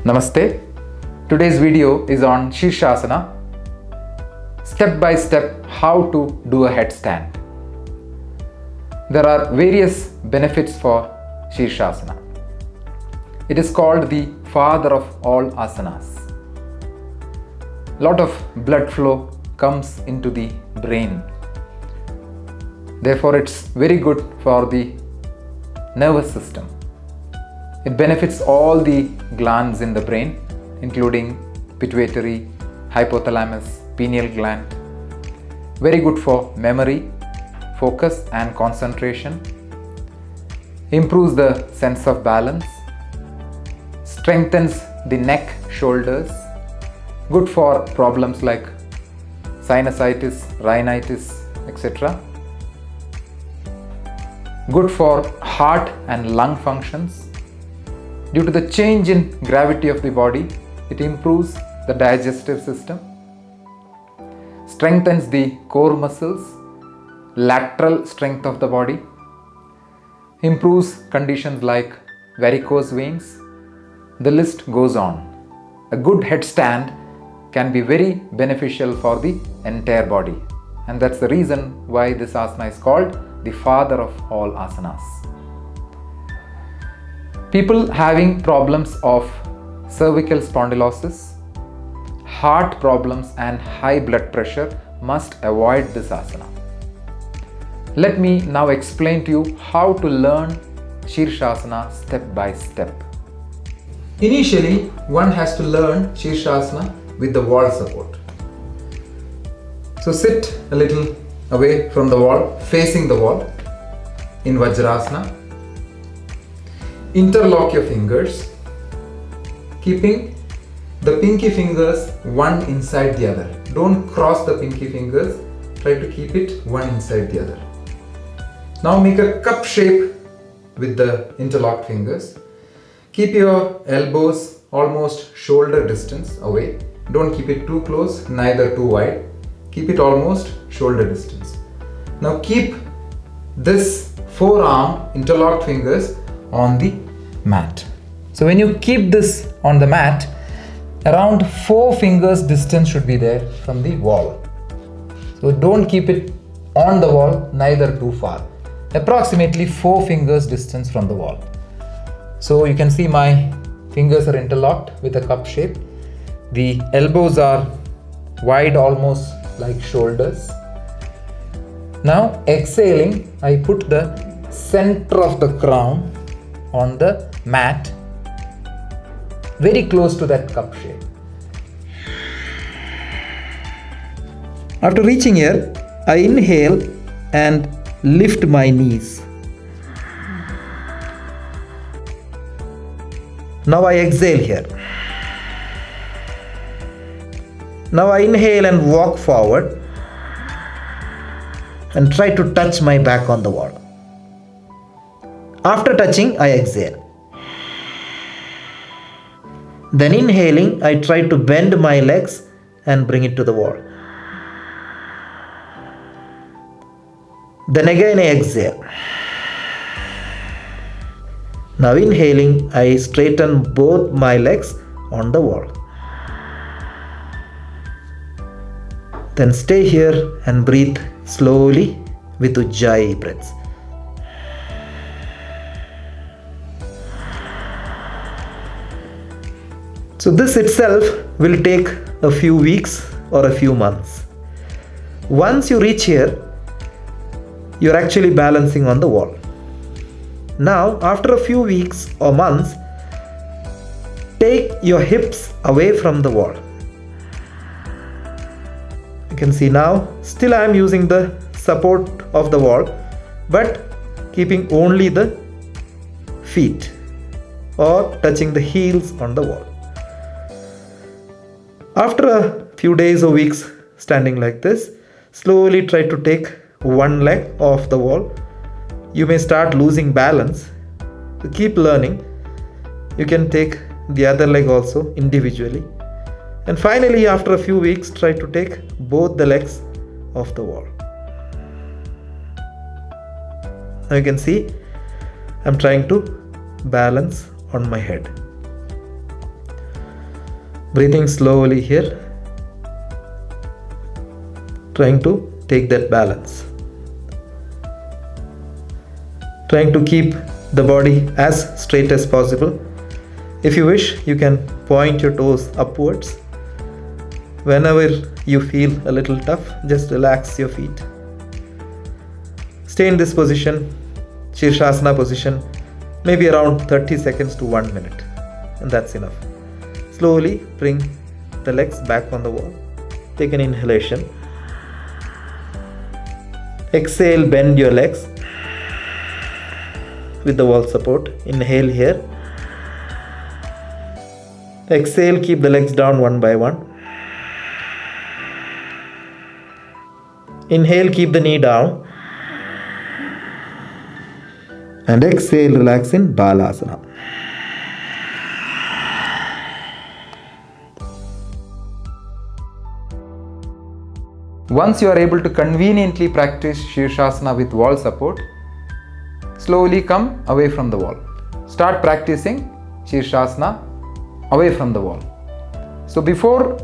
Namaste. Today's video is on Shirshasana. Step by step how to do a headstand. There are various benefits for Shirshasana. It is called the father of all asanas. Lot of blood flow comes into the brain. Therefore, it's very good for the nervous system. It benefits all the glands in the brain, including pituitary, hypothalamus, pineal gland. Very good for memory, focus and concentration. Improves the sense of balance. Strengthens the neck, shoulders. Good for problems like sinusitis, rhinitis, etc. Good for heart and lung functions. Due to the change in gravity of the body, it improves the digestive system, strengthens the core muscles, lateral strength of the body, improves conditions like varicose veins. The list goes on. A good headstand can be very beneficial for the entire body, and that's the reason why this asana is called the father of all asanas. People having problems of cervical spondylosis, heart problems and high blood pressure must avoid this asana. Let me now explain to you how to learn Shirshasana step by step. Initially, one has to learn Shirshasana with the wall support. So sit a little away from the wall, facing the wall in Vajrasana. Interlock your fingers, keeping the pinky fingers one inside the other. Don't cross the pinky fingers, try to keep it one inside the other. Now make a cup shape with the interlocked fingers. Keep your elbows almost shoulder distance away. Don't keep it too close, neither too wide. Keep it almost shoulder distance. Now keep this forearm interlocked fingers on the mat. So when you keep this on the mat, around 4 fingers distance should be there from the wall. So don't keep it on the wall, neither too far. Approximately 4 fingers distance from the wall. So you can see my fingers are interlocked with a cup shape. The elbows are wide, almost like shoulders. Now exhaling, I put the center of the crown on the mat, very close to that cup shape. After reaching here, I inhale and lift my knees. Now I exhale here. Now I inhale and walk forward and try to touch my back on the wall. After touching, I exhale. Then inhaling, I try to bend my legs and bring it to the wall. Then again I exhale. Now inhaling, I straighten both my legs on the wall. Then stay here and breathe slowly with Ujjayi breaths. So this itself will take a few weeks or a few months. Once you reach here, you're actually balancing on the wall. Now, after a few weeks or months, take your hips away from the wall. You can see now, still I am using the support of the wall, but keeping only the feet or touching the heels on the wall. After a few days or weeks standing like this, slowly try to take one leg off the wall. You may start losing balance. So keep learning. You can take the other leg also individually. And finally, after a few weeks, try to take both the legs off the wall. Now you can see I'm trying to balance on my head. Breathing slowly here, trying to take that balance. Trying to keep the body as straight as possible. If you wish, you can point your toes upwards. Whenever you feel a little tough, just relax your feet. Stay in this position, Shirshasana position, maybe around 30 seconds to 1 minute, and that's enough. Slowly bring the legs back on the wall. Take an inhalation. Exhale, bend your legs with the wall support. Inhale here. Exhale, keep the legs down one by one. Inhale, keep the knee down. And exhale, relax in Balasana. Once you are able to conveniently practice Shirshasana with wall support, slowly come away from the wall. Start practicing Shirshasana away from the wall. So before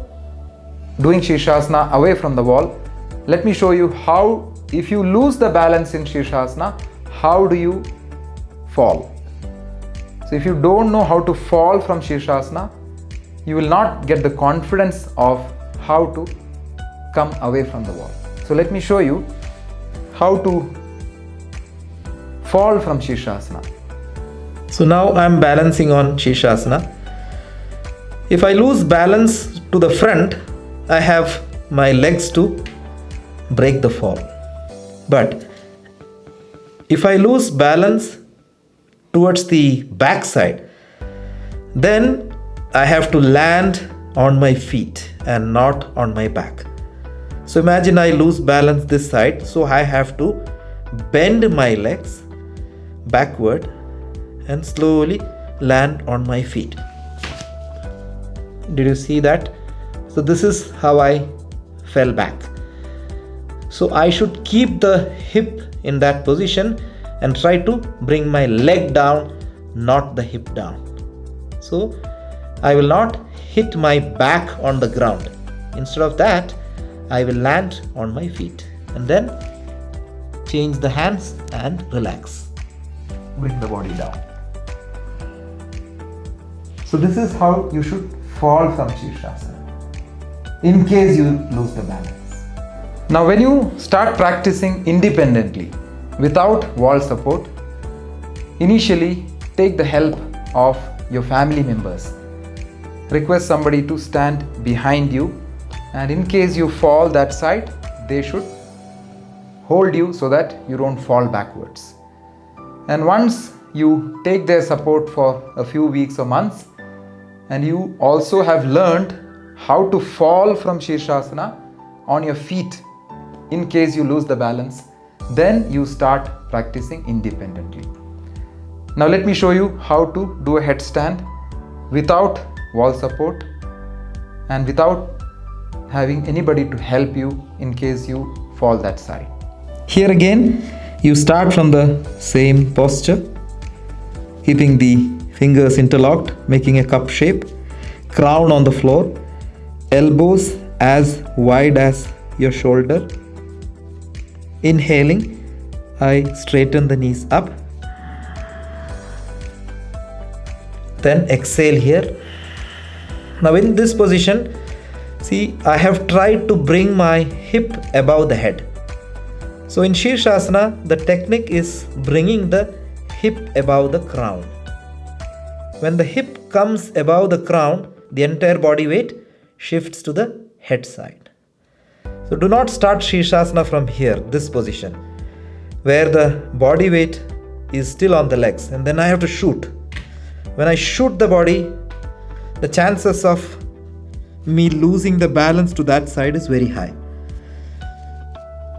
doing Shirshasana away from the wall, let me show you how, if you lose the balance in Shirshasana, how do you fall. So if you don't know how to fall from Shirshasana, you will not get the confidence of how to come away from the wall. So let me show you how to fall from Shirshasana. So now I am balancing on Shirshasana. If I lose balance to the front, I have my legs to break the fall. But if I lose balance towards the back side, then I have to land on my feet and not on my back. So imagine I lose balance this side, so I have to bend my legs backward and slowly land on my feet. Did you see that? So this is how I fell back. So I should keep the hip in that position and try to bring my leg down, not the hip down. So I will not hit my back on the ground. Instead of that, I will land on my feet and then change the hands and relax. Bring the body down. So this is how you should fall from Shirshasana in case you lose the balance. Now when you start practicing independently without wall support, initially take the help of your family members. Request somebody to stand behind you, and in case you fall that side, they should hold you so that you don't fall backwards. And once you take their support for a few weeks or months, and you also have learned how to fall from Shirshasana on your feet in case you lose the balance, then you start practicing independently. Now let me show you how to do a headstand without wall support and without having anybody to help you in case you fall that side. Here again, you start from the same posture, keeping the fingers interlocked, making a cup shape, crown on the floor, elbows as wide as your shoulder. Inhaling, I straighten the knees up. Then exhale here. Now in this position, see, I have tried to bring my hip above the head. So in Shirshasana, the technique is bringing the hip above the crown. When the hip comes above the crown, the entire body weight shifts to the head side. So do not start Shirshasana from here, this position, where the body weight is still on the legs, and then I have to shoot. When I shoot the body, the chances of me losing the balance to that side is very high.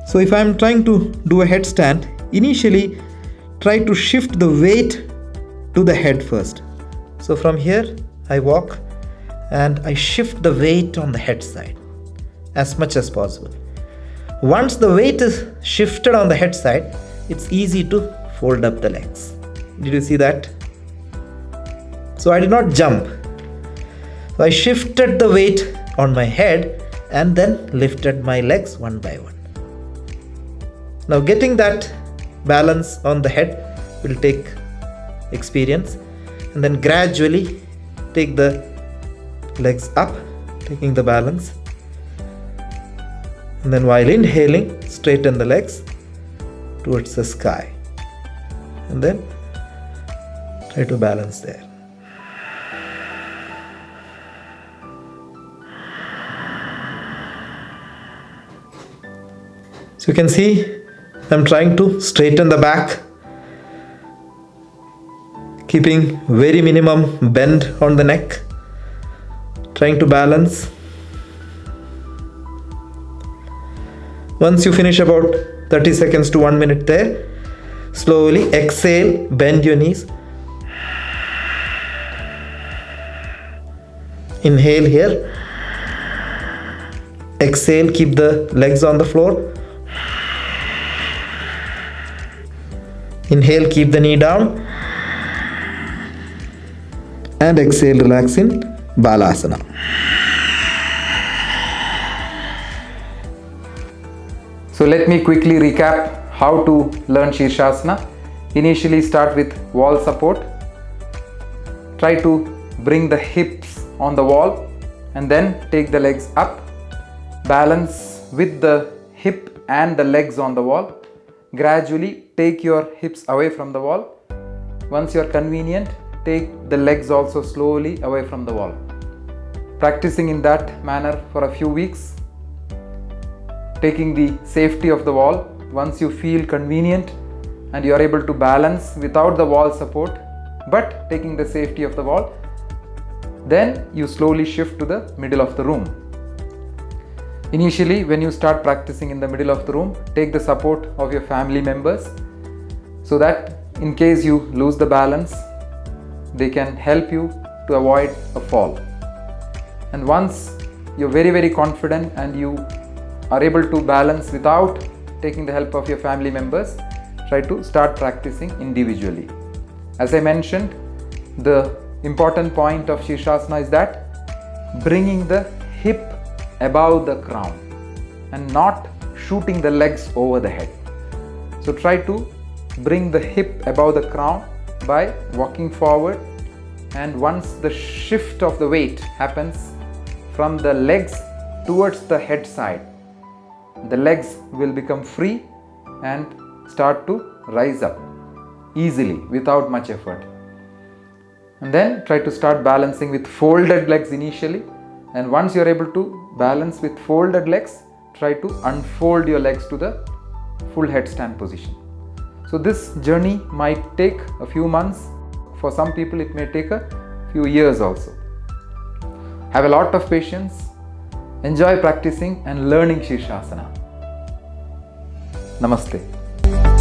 So if I am trying to do a headstand, initially try to shift the weight to the head first. So from here I walk and I shift the weight on the head side as much as possible. Once the weight is shifted on the head side, it's easy to fold up the legs. Did you see that? So I did not jump. So I shifted the weight on my head and then lifted my legs one by one. Now getting that balance on the head will take experience, and then gradually take the legs up, taking the balance, and then while inhaling, straighten the legs towards the sky, and then try to balance there. So you can see I'm trying to straighten the back, keeping very minimum bend on the neck, trying to balance. Once you finish about 30 seconds to 1 minute there, slowly exhale, bend your knees. Inhale here. Exhale, keep the legs on the floor. Inhale, keep the knee down. And exhale, relax in Balasana. So let me quickly recap how to learn Shirshasana. Initially start with wall support. Try to bring the hips on the wall and then take the legs up. Balance with the hip and the legs on the wall. Gradually take your hips away from the wall. Once you are convenient, take the legs also slowly away from the wall. Practicing in that manner for a few weeks. Taking the safety of the wall. Once you feel convenient and you are able to balance without the wall support, but taking the safety of the wall, then you slowly shift to the middle of the room. Initially, when you start practicing in the middle of the room, take the support of your family members so that in case you lose the balance, they can help you to avoid a fall. And once you're very confident and you are able to balance without taking the help of your family members, try to start practicing individually. As I mentioned, the important point of Shirshasana is that bringing the hip above the crown and not shooting the legs over the head. So try to bring the hip above the crown by walking forward, and once the shift of the weight happens from the legs towards the head side, the legs will become free and start to rise up easily without much effort. And then try to start balancing with folded legs initially, and once you are able to balance with folded legs, try to unfold your legs to the full headstand position. So this journey might take a few months. For some people it may take a few years also. Have a lot of patience. Enjoy practicing and learning Shirshasana. Namaste.